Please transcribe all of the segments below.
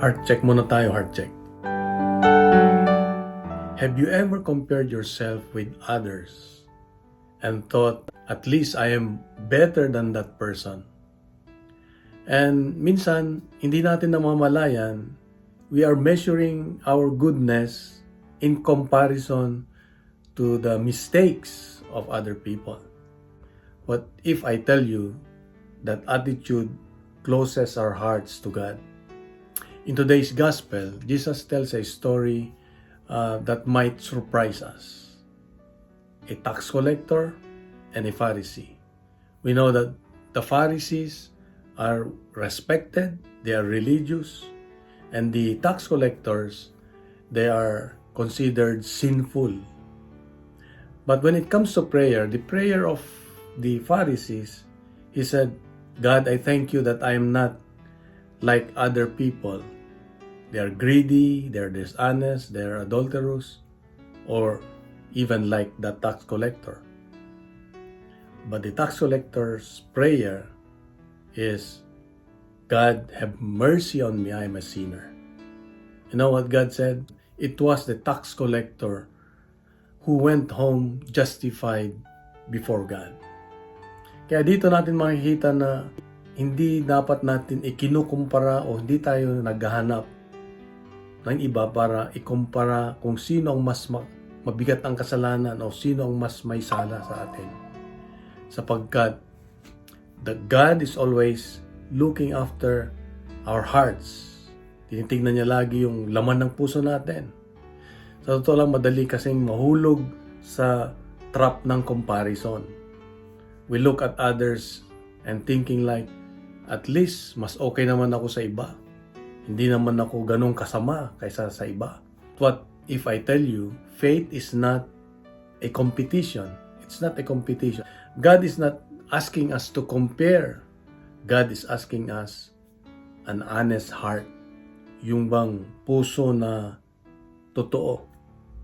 Heart check muna tayo, heart check. Have you ever compared yourself with others and thought, at least I am better than that person? And minsan, hindi natin namamalayan, we are measuring our goodness in comparison to the mistakes of other people. What if I tell you that attitude closes our hearts to God? In today's gospel, Jesus tells a story that might surprise us. A tax collector and a Pharisee. We know that the Pharisees are respected, they are religious, and the tax collectors, they are considered sinful. But when it comes to prayer, the prayer of the Pharisees, he said, God, I thank you that I am not like other people. They are greedy, they are dishonest, they are adulterous, or even like the tax collector. But the tax collector's prayer is, God, have mercy on me, I am a sinner. You know what God said? It was the tax collector who went home justified before God. Kaya dito natin makikita na hindi dapat natin ikinukumpara o hindi tayo naghahanap ng iba para ikumpara kung sino ang mas mabigat ang kasalanan o sino ang mas may sala sa atin. Sapagkat the God is always looking after our hearts. Tinitignan niya lagi yung laman ng puso natin. Sa totoo lang, madali kasing mahulog sa trap ng comparison. We look at others and thinking like, at least mas okay naman ako sa iba. Hindi naman ako ganun kasama kaysa sa iba. What if I tell you, faith is not a competition. It's not a competition. God is not asking us to compare. God is asking us an honest heart. Yung bang puso na totoo.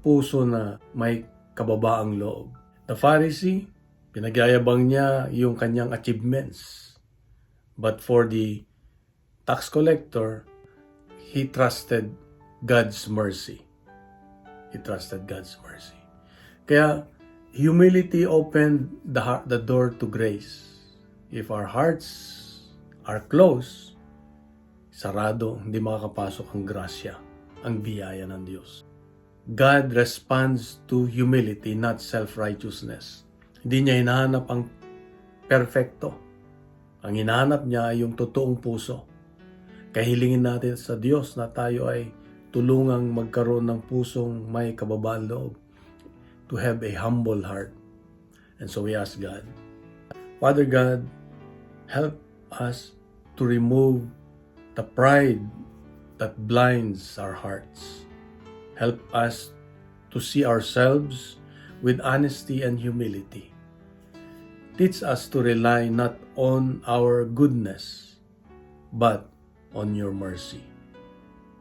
Puso na may kababaang loob. The Pharisee, pinagyayabang niya yung kanyang achievements. But for the tax collector, he trusted God's mercy. He trusted God's mercy. Kaya, humility opened the door to grace. If our hearts are closed, sarado, hindi makakapasok ang grasya, ang biyaya ng Diyos. God responds to humility, not self-righteousness. Hindi niya hinahanap ang perfecto. Ang hinahanap niya ay yung totoong puso. Kahilingin natin sa Diyos na tayo ay tulungang magkaroon ng pusong may kababaan loob, to have a humble heart. And so we ask God, Father God, help us to remove the pride that blinds our hearts. Help us to see ourselves with honesty and humility. Teach us to rely not on our goodness, but on your mercy.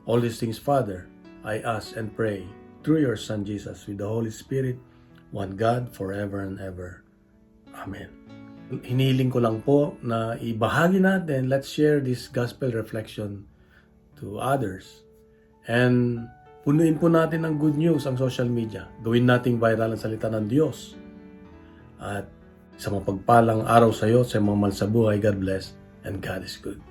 All these things, Father, I ask and pray through your Son Jesus with the Holy Spirit, one God, forever and ever. Amen. Hinihiling ko lang po na ibahagi natin, let's share this gospel reflection to others. And punuin po natin ng good news ang social media. Gawin nating viral ang salita ng Diyos. At sa mapagpalang araw sa iyo, sa mga mahal sa buhay, God bless, and God is good.